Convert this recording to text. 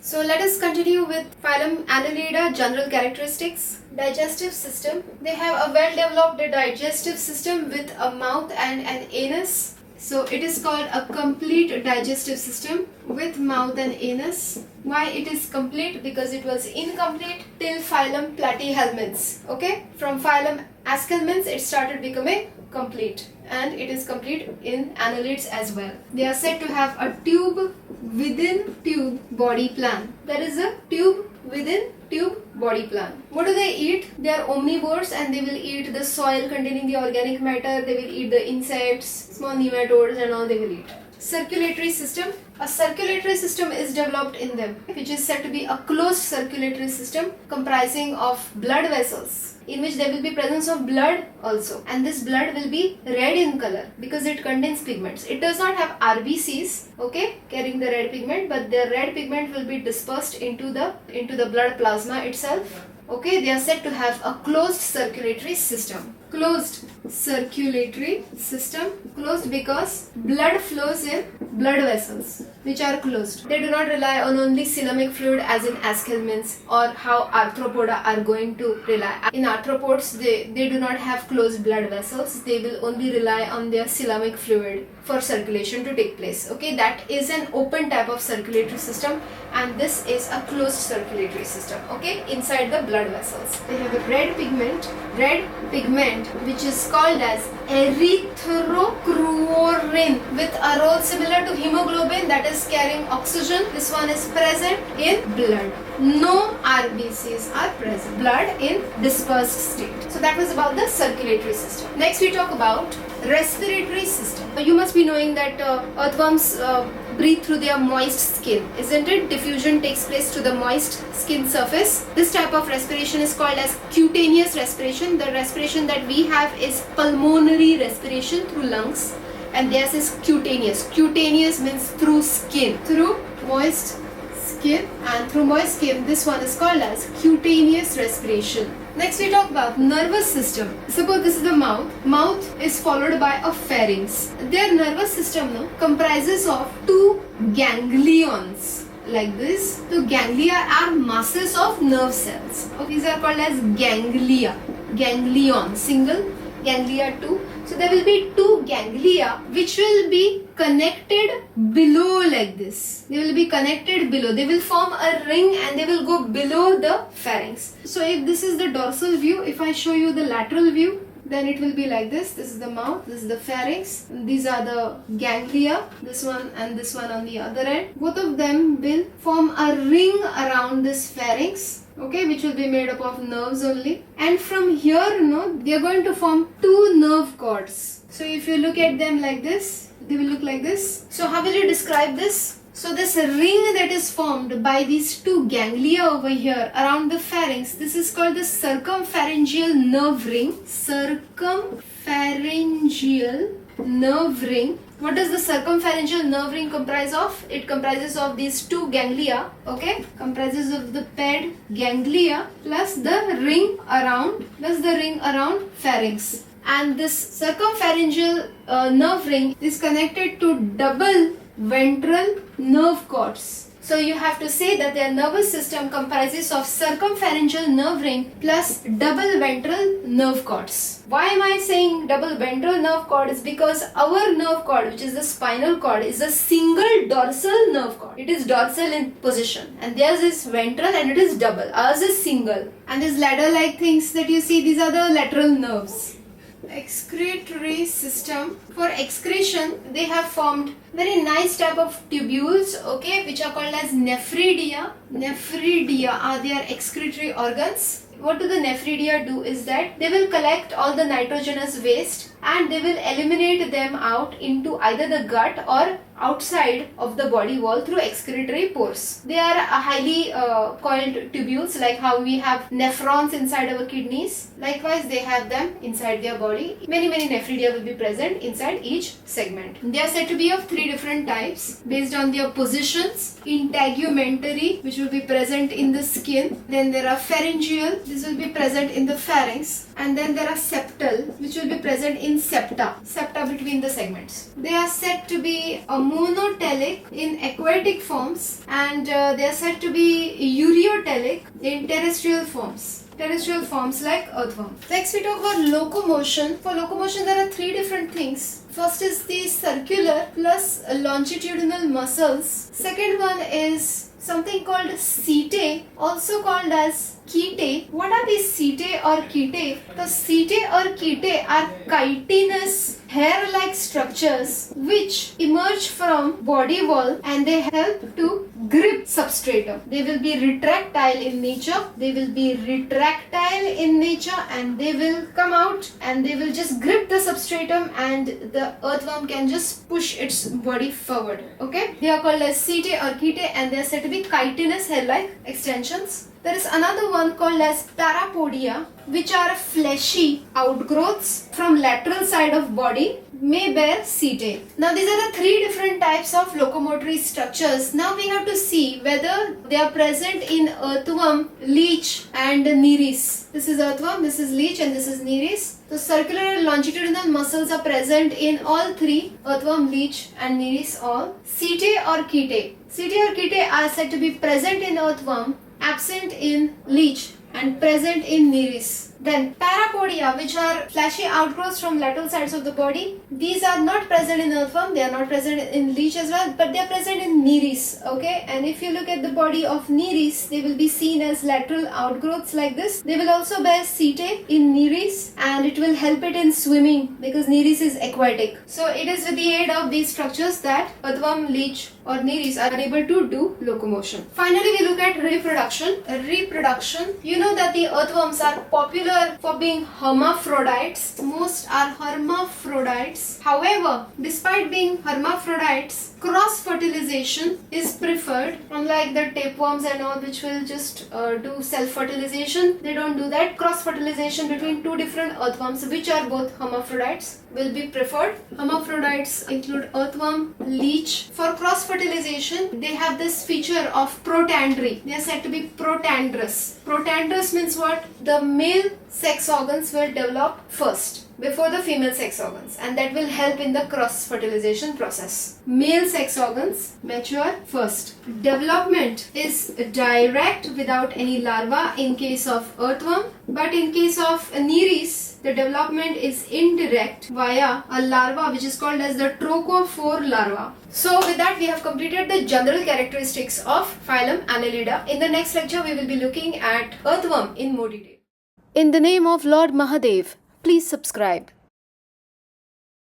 So let us continue with Phylum Annelida general characteristics. Digestive system. They have a well-developed digestive system with a mouth and an anus. So it is called a complete digestive system with mouth and anus. Why it is complete? Because it was incomplete till phylum Platyhelminths. Okay? From phylum Aschelminths it started becoming complete, and it is complete in annelids as well. They are said to have a tube within tube body plan. There is a tube within tube body plan. What do they eat? They are omnivores and they will eat the soil containing the organic matter. They will eat the insects, small nematodes and all they will eat. Circulatory system. A circulatory system is developed in them, which is said to be a closed circulatory system comprising of blood vessels, in which there will be presence of blood also, and this blood will be red in color because it contains pigments. It does not have RBCs, okay, carrying the red pigment, but the red pigment will be dispersed into the blood plasma itself. Okay, they are said to have a closed circulatory system. Closed circulatory system. Closed because blood flows in blood vessels which are closed. They do not rely on only coelomic fluid as in Aschelminths or how arthropoda are going to rely. In arthropods, they do not have closed blood vessels. They will only rely on their coelomic fluid for circulation to take place. Okay, that is an open type of circulatory system, and this is a closed circulatory system. Okay, inside the blood vessels. They have a red pigment which is called as erythrochroin with a role similar to hemoglobin, that is carrying oxygen. This one is present in blood. No RBCs are present. Blood in dispersed state. So that was about the circulatory system. Next we talk about respiratory system. You must be knowing that earthworms breathe through their moist skin, isn't it? Diffusion takes place to the moist skin surface. This type of respiration is called as cutaneous respiration. The respiration that we have is pulmonary respiration through lungs, and theirs is cutaneous. Cutaneous means through skin, through moist skin, and through moist skin this one is called as cutaneous respiration. Next we talk about nervous system. Suppose this is the mouth. Mouth is followed by a pharynx. Their nervous system comprises of two ganglions like this. So ganglia are masses of nerve cells. These are called as ganglia. Ganglion, single, ganglia two. So there will be two ganglia which will be connected below like this. They will be connected below. They will form a ring and they will go below the pharynx. So if this is the dorsal view, if I show you the lateral view, then it will be like this. This is the mouth, this is the pharynx. These are the ganglia, this one and this one on the other end. Both of them will form a ring around this pharynx. Okay, which will be made up of nerves only, and from here they are going to form two nerve cords. So if you look at them like this, they will look like this. So how will you describe this? So this ring that is formed by these two ganglia over here around the pharynx, this is called the circumpharyngeal nerve ring. Circumpharyngeal nerve ring. What does the circumpharyngeal nerve ring comprise of? It comprises of these two ganglia, okay? Comprises of the paired ganglia plus the ring around pharynx. And this circumpharyngeal nerve ring is connected to double ventral nerve cords. So you have to say that their nervous system comprises of circumpharyngeal nerve ring plus double ventral nerve cords. Why am I saying double ventral nerve cord? Is because our nerve cord, which is the spinal cord, is a single dorsal nerve cord. It is dorsal in position, and theirs is ventral and it is double. Ours is single. And these ladder-like things that you see, these are the lateral nerves. Excretory system. For excretion, they have formed very nice type of tubules, okay, which are called as nephridia. Nephridia are their excretory organs. What do the nephridia do is that they will collect all the nitrogenous waste and they will eliminate them out into either the gut or outside of the body wall through excretory pores. They are highly coiled tubules, like how we have nephrons inside our kidneys. Likewise, they have them inside their body. Many nephridia will be present inside each segment. They are said to be of three different types based on their positions. Integumentary, which will be present in the skin. Then there are pharyngeal. This will be present in the pharynx, and then there are septal, which will be present in septa between the segments. They are said to be monotelic in aquatic forms, and they are said to be ureotelic in terrestrial forms. Terrestrial forms like earthworm. Next we talk about locomotion. For locomotion there are three different things. First is the circular plus longitudinal muscles. Second one is something called setae, also called as ketae. What are these setae or ketae? The setae or ketae are chitinous hair-like structures which emerge from body wall, and they help to grip substratum. They will be retractile in nature. And they will come out and they will just grip the substratum, and the earthworm can just push its body forward. Okay? They are called as setae or ketae, and they are said to be chitinous hair-like extensions. There is another one called as parapodia, which are fleshy outgrowths from lateral side of body, may bear setae. Now these are the three different types of locomotory structures. Now we have to see whether they are present in earthworm, leech and nereis. This is earthworm, this is leech and this is nereis. The circular and longitudinal muscles are present in all three, earthworm, leech and nereis all. Setae or ketae. Setae or ketae are said to be present in earthworm, absent in leech and present in nereis. Then parapodia, which are fleshy outgrowths from lateral sides of the body. These are not present in earthworm, they are not present in leech as well, but they are present in nereis. Okay, and if you look at the body of nereis, they will be seen as lateral outgrowths like this. They will also bear setae in nereis, and it will help it in swimming because nereis is aquatic. So it is with the aid of these structures that earthworm, leech or nereis are able to do locomotion. Finally, we look at reproduction. Reproduction, you know that the earthworms are popular for being hermaphrodites. Most are hermaphrodites. However, despite being hermaphrodites, cross-fertilization is preferred. Unlike the tapeworms and all, which will just do self-fertilization, they don't do that. Cross-fertilization between two different earthworms, which are both hermaphrodites, will be preferred. Hermaphrodites include earthworm, leech. For cross-fertilization, they have this feature of protandry. They are said to be protandrous. Protandrous means what? The male sex organs will develop first before the female sex organs, and that will help in the cross-fertilization process. Male sex organs mature first. Development is direct without any larva in case of earthworm, but in case of nereis, the development is indirect via a larva which is called as the trochophore larva. So with that, we have completed the general characteristics of Phylum Annelida. In the next lecture, we will be looking at earthworm in more detail. In the name of Lord Mahadev, please subscribe.